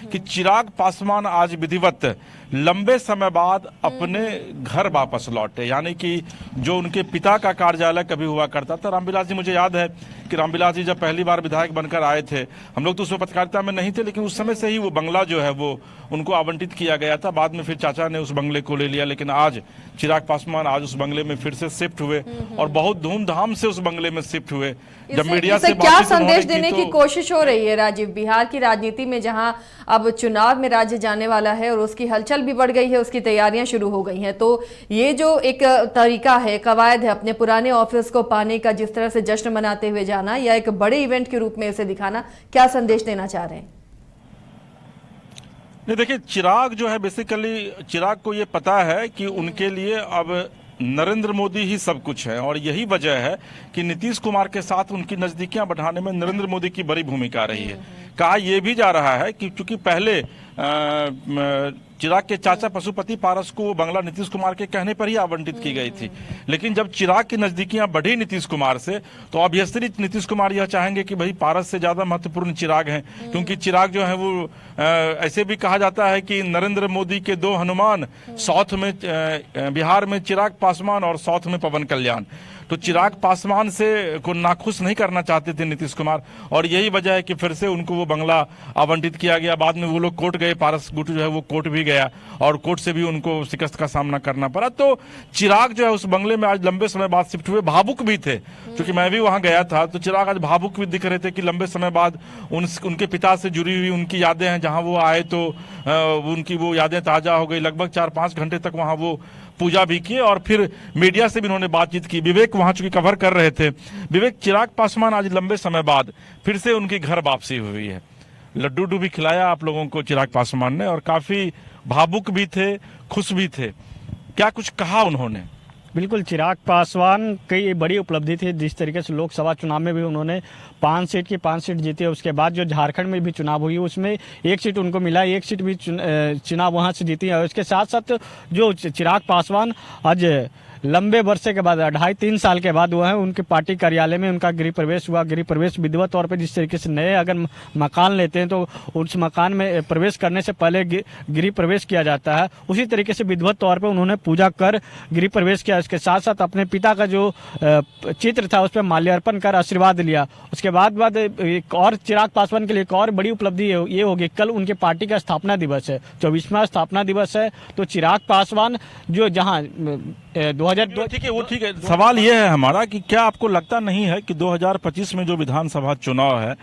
कि चिराग पासवान आज विधिवत लंबे समय बाद अपने घर वापस लौटे। यानी कि जो उनके पिता का कार्यालय कभी हुआ करता था, रामविलास जी, मुझे याद है कि रामविलास जी जब पहली बार विधायक बनकर आए थे, हम लोग तो उसमें पत्रकारिता में नहीं थे, लेकिन उस समय से ही वो बंगला जो है वो उनको आवंटित किया गया था। बाद में फिर चाचा ने उस बंगले को ले लिया, लेकिन आज चिराग पासवान आज उस बंगले में फिर से शिफ्ट हुए और बहुत धूमधाम से उस बंगले में शिफ्ट हुए। जब मीडिया से क्या संदेश देने की तो कोशिश हो रही है राजीव, बिहार की राजनीति में जहां अब चुनाव में राज्य जाने वाला है और उसकी हलचल भी बढ़ गई है, उसकी तैयारियां शुरू हो गई हैं, तो ये जो एक तरीका है, कवायद है अपने पुराने ऑफिस को पाने का, जिस तरह से जश्न मनाते हुए जाना या एक बड़े इवेंट के रूप में इसे दिखाना, क्या संदेश देना चाह रहे हैं? नहीं, देखिए, चिराग जो है बेसिकली चिराग को ये पता है कि उनके लिए अब नरेंद्र मोदी ही सब कुछ है, और यही वजह है कि नीतीश कुमार के साथ उनकी नजदीकियां बढ़ाने में नरेंद्र मोदी की बड़ी भूमिका रही है। कहा यह भी जा रहा है कि चूंकि पहले चिराग के चाचा पशुपति पारस को वो बंगला नीतीश कुमार के कहने पर ही आवंटित की गई थी, लेकिन जब चिराग की नजदीकियां बढ़ी नीतीश कुमार से, तो ऑब्वियसली नीतीश कुमार यह चाहेंगे कि भाई पारस से ज्यादा महत्वपूर्ण चिराग हैं, क्योंकि चिराग जो है वो ऐसे भी कहा जाता है कि नरेंद्र मोदी के दो हनुमान, साउथ में बिहार में चिराग पासवान और साउथ में पवन कल्याण। तो चिराग पासवान से को नाखुश नहीं करना चाहते थे नीतीश कुमार, और यही वजह है कि फिर से उनको वो बंगला आवंटित किया गया। बाद में वो लोग कोर्ट गए, पारस गुट जो है वो कोर्ट भी गया और कोर्ट से भी उनको शिकस्त का सामना करना पड़ा। तो चिराग जो है उस बंगले में आज लंबे समय बाद शिफ्ट हुए, भावुक भी थे, क्योंकि मैं भी वहां गया था, तो चिराग आज भावुक भी दिख रहे थे कि लंबे समय बाद उनके पिता से जुड़ी हुई उनकी यादें हैं, जहां वो आए तो उनकी वो यादें ताजा हो गई। लगभग 4-5 घंटे तक वहां वो पूजा भी की और फिर मीडिया से भी उन्होंने बातचीत की। विवेक वहां चूंकि कवर कर रहे थे, विवेक, चिराग पासवान आज लंबे समय बाद फिर से उनकी घर वापसी हुई है। लड्डू भी खिलाया आप लोगों को चिराग पासवान ने, और काफी भावुक भी थे, खुश भी थे। क्या कुछ कहा उन्होंने? बिल्कुल, चिराग पासवान की बड़ी उपलब्धि थी। जिस तरीके से लोकसभा चुनाव में भी उन्होंने 5 सीट की 5 सीट जीती है, उसके बाद जो झारखंड में भी चुनाव हुई उसमें 1 सीट उनको मिला, 1 सीट भी चुनाव वहां से जीती है। उसके साथ साथ जो चिराग पासवान आज लंबे वर्षे के बाद 2.5-3 साल के बाद हुआ है, उनके पार्टी कार्यालय में उनका गृह प्रवेश हुआ। गृह प्रवेश विधिवत तौर पे जिस तरीके से नए अगर मकान लेते हैं तो उस मकान में प्रवेश करने से पहले गृह प्रवेश किया जाता है, उसी तरीके से विधिवत तौर पे उन्होंने पूजा कर गृह प्रवेश किया। इसके साथ साथ अपने पिता का जो चित्र था उस पर माल्यार्पण कर आशीर्वाद लिया। उसके बाद एक और चिराग पासवान के लिए एक और बड़ी उपलब्धि ये होगी, कल उनके पार्टी का स्थापना दिवस है, 24वां स्थापना दिवस है। तो चिराग पासवान जो जहाँ 2002, ठीक है। सवाल यह है हमारा कि क्या आपको लगता नहीं है कि 2025 में जो विधानसभा चुनाव है,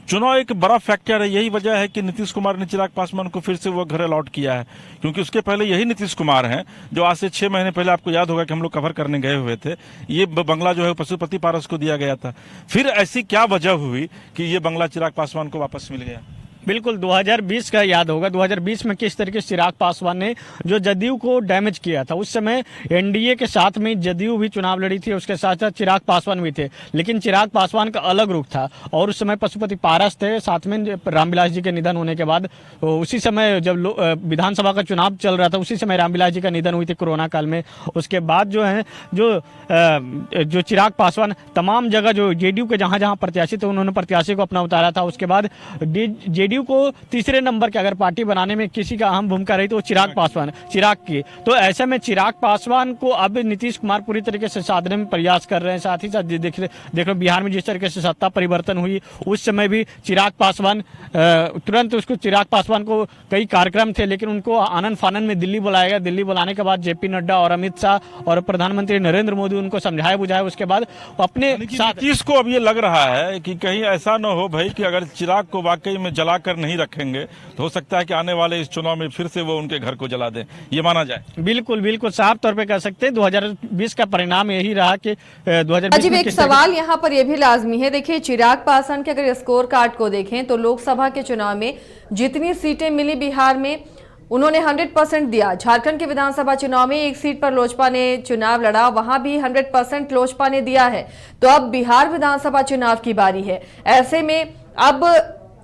चुनाव एक बड़ा फैक्टर है? यही वजह है कि नीतीश कुमार ने चिराग पासवान को फिर से वो घर अलॉट किया है, क्योंकि उसके पहले यही नीतीश कुमार हैं जो आज से 6 महीने पहले, आपको याद होगा कि हम लोग कवर करने गए हुए थे, ये बंगला जो है पशुपति पारस को दिया गया था। फिर ऐसी क्या वजह हुई कि ये बंगला चिराग पासवान को वापस मिल गया? बिल्कुल, 2020 का याद होगा, 2020 में किस तरीके से चिराग पासवान ने जो जदयू को डैमेज किया था। उस समय एनडीए के साथ में जदयू भी चुनाव लड़ी थी, उसके साथ साथ चिराग पासवान भी थे, लेकिन चिराग पासवान का अलग रुख था। और उस समय पशुपति पारस थे, साथ में रामविलास जी के निधन होने के बाद उसी समय जब विधानसभा का चुनाव चल रहा था, उसी समय रामविलास जी का निधन हुई थी कोरोना काल में। उसके बाद जो है जो चिराग पासवान तमाम जगह जो जेडीयू के जहां जहां प्रत्याशी थे उन्होंने प्रत्याशी को अपना उतारा था। उसके बाद जेडीयू को तीसरे नंबर के अगर पार्टी बनाने में किसी का अहम भूमिका रही तो चिराग की। तो ऐसे में चिराग पासवान को अब नीतीश कुमार पूरी तरीके से साधने में प्रयास कर रहे हैं। साथ ही साथ देख रहे बिहार में जिस तरीके से सत्ता परिवर्तन हुई उस समय भी चिराग पासवान तुरंत चिराग पासवान को कई कार्यक्रम थे, लेकिन उनको आनन फानन में दिल्ली बुलाया गया। दिल्ली बुलाने के बाद जेपी नड्डा और अमित शाह और प्रधानमंत्री नरेंद्र मोदी उनको समझाया बुझाया। उसके बाद अपने नीतीश को अब ये लग रहा है कि कहीं ऐसा न हो भाई कि अगर चिराग को वाकई में जला कर नहीं रखेंगे तो हो सकता है कि आने वाले इस चुनाव में फिर से वो उनके घर को जला दें, ये माना जाए। बिल्कुल बिल्कुल, साफ तौर पे कह सकते हैं 2020 का परिणाम यही रहा कि 2020 में एक सवाल यहाँ पर यह भी लाजमी है। देखिए, चिराग पासवान के अगर स्कोर कार्ड को देखें तो लोकसभा के चुनाव में जितनी सीटें मिली बिहार में उन्होंने 100% दिया। झारखंड के विधानसभा चुनाव में 1 सीट पर लोजपा ने चुनाव लड़ा, वहां भी 100% लोजपा ने दिया है। तो अब बिहार विधानसभा चुनाव की बारी है। ऐसे में अब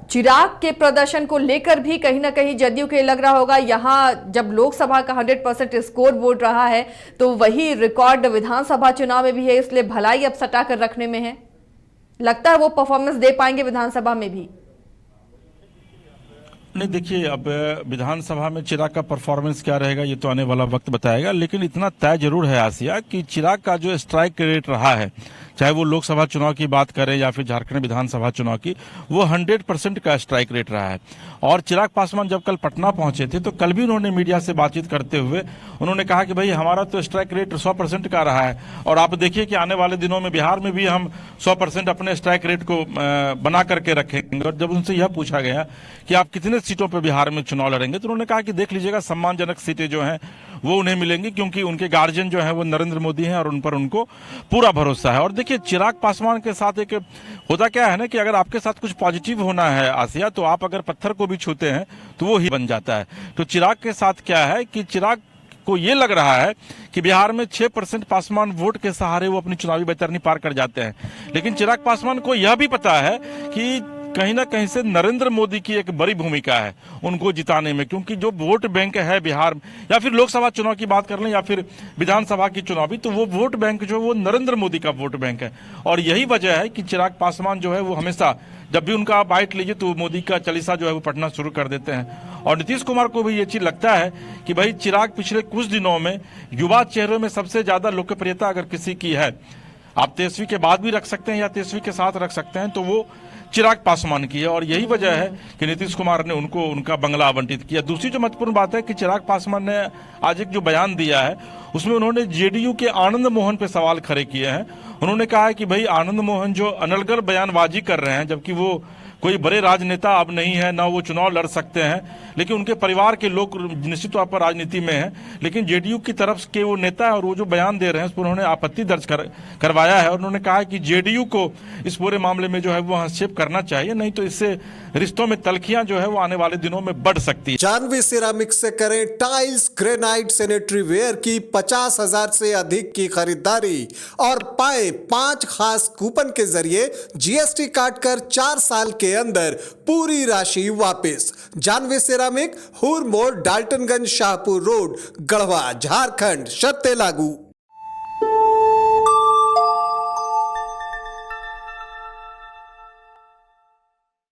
चिराग के प्रदर्शन को लेकर भी कहीं ना कहीं जदयू के लग रहा होगा, यहां जब लोकसभा का 100% स्कोर बोर्ड रहा है तो वही रिकॉर्ड विधानसभा चुनाव में भी है, इसलिए भलाई अब सटा कर रखने में है। लगता है वो परफॉर्मेंस दे पाएंगे विधानसभा में भी। नहीं, देखिए, अब विधानसभा में चिराग का परफॉर्मेंस क्या रहेगा ये तो आने वाला वक्त बताएगा, लेकिन इतना तय जरूर है आसिया कि चिराग का जो स्ट्राइक रेट रहा है, चाहे वो लोकसभा चुनाव की बात करें या फिर झारखंड विधानसभा चुनाव की, वो 100% का स्ट्राइक रेट रहा है। और चिराग पासवान जब कल पटना पहुंचे थे तो कल भी उन्होंने मीडिया से बातचीत करते हुए उन्होंने कहा कि भाई हमारा तो स्ट्राइक रेट 100% का रहा है, और आप देखिए कि आने वाले दिनों में बिहार में भी हम 100% अपने स्ट्राइक रेट को बना करके रखेंगे। और जब उनसे यह पूछा गया कि आप कितने सीटों पर बिहार में चुनाव लड़ेंगे, तो उन्होंने कहा कि देख लीजिएगा, सम्मानजनक सीटें जो हैं वो उन्हें मिलेंगी, क्योंकि उनके गार्जियन जो है वो नरेंद्र मोदी हैं और उन पर उनको पूरा भरोसा है। और देखिए, चिराग पासवान के साथ एक होता क्या है ना कि अगर आपके साथ कुछ पॉजिटिव होना है आसिया, तो आप अगर पत्थर को भी छूते हैं तो वो ही बन जाता है। तो चिराग के साथ क्या है कि चिराग को ये लग रहा है कि बिहार में 6% पासवान वोट के सहारे वो अपनी चुनावी बैतरनी पार कर जाते हैं, लेकिन चिराग पासवान को यह भी पता है कि कहीं ना कहीं से नरेंद्र मोदी की एक बड़ी भूमिका है उनको जिताने में, क्योंकि जो वोट बैंक है बिहार में, या फिर लोकसभा चुनाव की बात कर लें या फिर विधानसभा की चुनावी, तो वो वोट बैंक जो वो नरेंद्र मोदी का वोट बैंक है। और यही वजह है कि चिराग पासवान जो है वो हमेशा जब भी उनका बाइट लीजिए तो मोदी का चालीसा जो है वो पढ़ना शुरू कर देते हैं। और नीतीश कुमार को भी ये चीज लगता है कि भाई चिराग पिछले कुछ दिनों में युवा चेहरों में सबसे ज्यादा लोकप्रियता अगर किसी की है, आप तेजस्वी के बाद भी रख सकते हैं या तेजस्वी के साथ रख सकते हैं, तो वो चिराग पासवान की है। और यही वजह है कि नीतीश कुमार ने उनको उनका बंगला आवंटित किया। दूसरी जो महत्वपूर्ण बात है कि चिराग पासवान ने आज एक जो बयान दिया है उसमें उन्होंने जेडीयू के आनंद मोहन पे सवाल खड़े किए हैं। उन्होंने कहा है कि भाई आनंद मोहन जो अनर्गल बयानबाजी कर रहे हैं, जबकि वो कोई बड़े राजनेता अब नहीं है, ना वो चुनाव लड़ सकते हैं, लेकिन उनके परिवार के लोग निश्चित तौर पर राजनीति में हैं, लेकिन जेडीयू की तरफ के वो नेता है और वो जो बयान दे रहे हैं उस पर उन्होंने आपत्ति दर्ज करवाया है। और उन्होंने कहा है कि जेडीयू को इस पूरे मामले में जो है वो हस्तक्षेप करना चाहिए, नहीं तो इससे रिश्तों में तलखियां जो है वो आने वाले दिनों में बढ़ सकती है। जानवी सिरामिक्स से करें टाइल्स, ग्रेनाइट, सैनिटरी वेयर की 50,000 से अधिक की खरीदारी और पाए 5 खास कूपन के जरिए जीएसटी काटकर 4 साल के अंदर पूरी राशि वापस। जानवी सिरामिक, हुर मोड़, डाल्टनगंज, शाहपुर रोड, गढ़वा, झारखंड। शर्तें लागू।